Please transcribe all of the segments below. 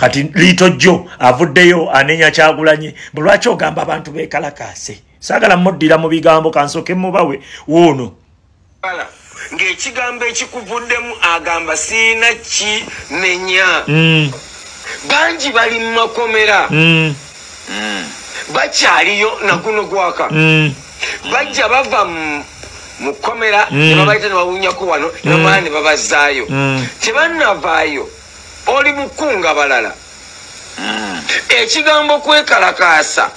kati Lito Joe avuddeyo anenya Kyagulanyi bulwaki ogamba abantu bekalakase sagala muddira mu bigambo kansoke mubawe wono ng'ekigambo ekikuvuddemu agamba siina kinenya bangi bali mu makomera bakyaliyo naguno gwaka bajja bava mu komera ne babayita ne bawunyako wano ne bamala ne babazaayo tebannavaayo oli mukunga balala ekigambo kwekalakaasa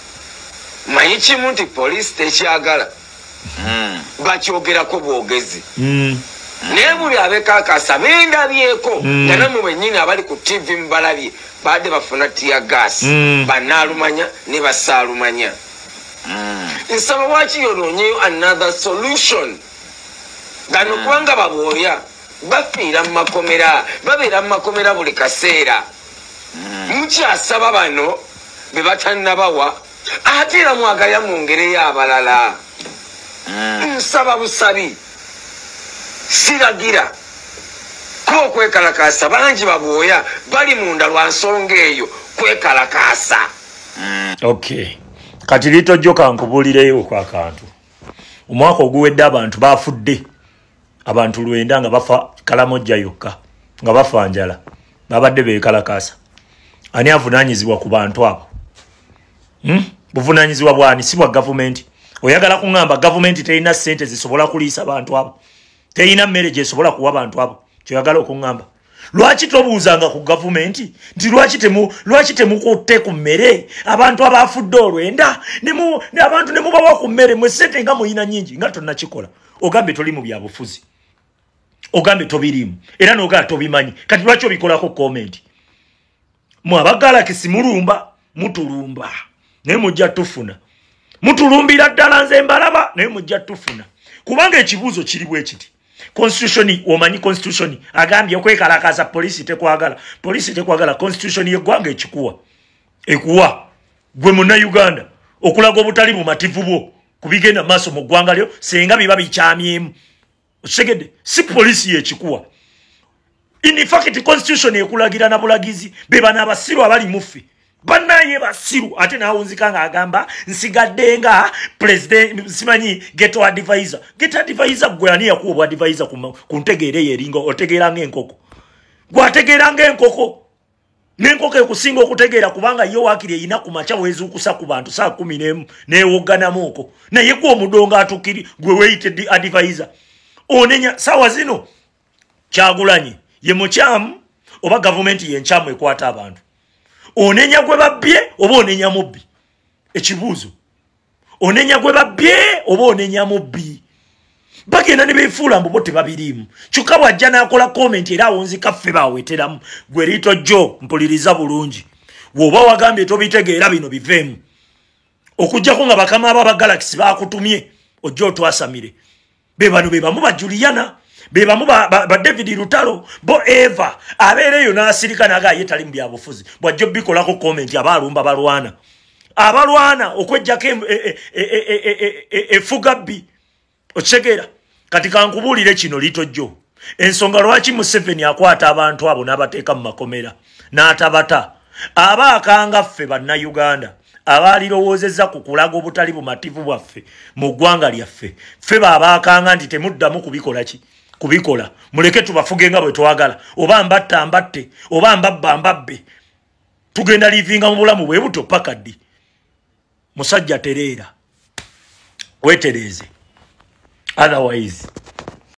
manyi kimu nti poliisi tekyagala bakyogerako bwogezi naye buli abekakasa bendabyeko nga namwe bennyini abali ku TV mubalabye badde bafuna tiya gaasi bannaalumanya ne basaalumanya nsaba waki yonoonyeyo another solution gano kubanga babooya bafiira mu makomera babeera mu makomera buli kaseera mukyasaba bano be batannabawa ate era mwagala mwongereyo abalala nsaba busabi siragira ko kwekalakaasa bangi babooya bali munda lwa nsonga eyo kwekalakaasa okay kati Lito Joe kankubuulireyo kwa kantu omwaka oguwedde abantu bafudde abantu 9 nga bafa Kalamojja yokka nga bafa njala babadde bekalakaasa ani avunaanyizibwa ku bantu abo buvunaanyizibwa bwani si bwa gavumenti oyagala kuŋŋamba gavumenti terina ssente zisobola kuliisa abantu abo terina mmere gyesobola kuwa abantu abo kyoyagala okuŋŋamba lwaki tobuuzanga ku gavumenti nti lwaki temukutte ku mmere abantu abafudde olwenda abantu ne mubawa ku mmere mwe ssente nga muyina nnyingi nga tonnakikola ogambe toli mu byabufuzi ogambe tobirimu era n'ogala tobimanyi kati lwaki obikolako komenti mwe abagalakisi mulumba mutulumba naye mujja tufuna mutulumbira ddala nze mbalaba naye mujja tufuna kubanga ekibuuzo kiri bwe kiti constitution omanyi constitution agambye okwekalakaasa poliisi tekwagala constitution yeggwanga ekuwa gwe Munnayuganda okulaga obutali bumativu bwo kubigenda maaso mu ggwanga lyo senga biba bikyamyemu osegedde si poliisi yekikuwa in fact constitution ekulagira na bulagizi beba n'abasiru abali muffe banaye basiru ate naawunzika nga agamba nsigadde nga president simanyi geto advisor gwe ani yakuwa advisor ku ntegeera eringa otegeera ng'enkoko gwategeera ng'enkoko n'enkoko ekusinga okutegeera kubanga yo waakiri eyina ku makya weezuukusa ku bantu saa 11 neewogganamu okwo naye gwe omudongo atukiri gwe weeyite advisor onenya sawa zino Kyagulanyi ye mukyamu oba gavumenti yenkyamu ekwata abantu onenya gwe babbye oba onenya mubbi ekibuuzo onenya gwe babbye oba onenya mubbi bagenda ne beefuula mbu bo tebabiriimu kyokka bw'ajja n'akola komenti era awunzika ffe baaweteramu gwe Lito Joe mpuliriza bulungi woba wagambye tobitegeera bino biveemu okuggyako nga bakama ab'abagalakisi baakutumye ojja otwasamire be bamu ba Juliana be bamu ba David Lutalo bo Eva abeereyo n'asirika naga ye tali mu byabufuzi bw'ajja bikolako komenti abaalumba abalwana okwejjako efugabbi okitegeera kati kankubuulire kino Lito Joe ensonga lwaki Museveni akwata abantu abo n'abateeka mu makomera n'atabata abaakanga ffe Bannayuganda abaalirowoozezza ku kulaga obutali bumativu bwaffe mu ggwanga lyaffe ffe baabaakanga nti temuddamu kubikola muleke tubafuge nga bwe twagala oba mbatte oba mbabbe tugenda livinga mu bulamu bwe buto paka ddi musajja tereera weetereeze otherwise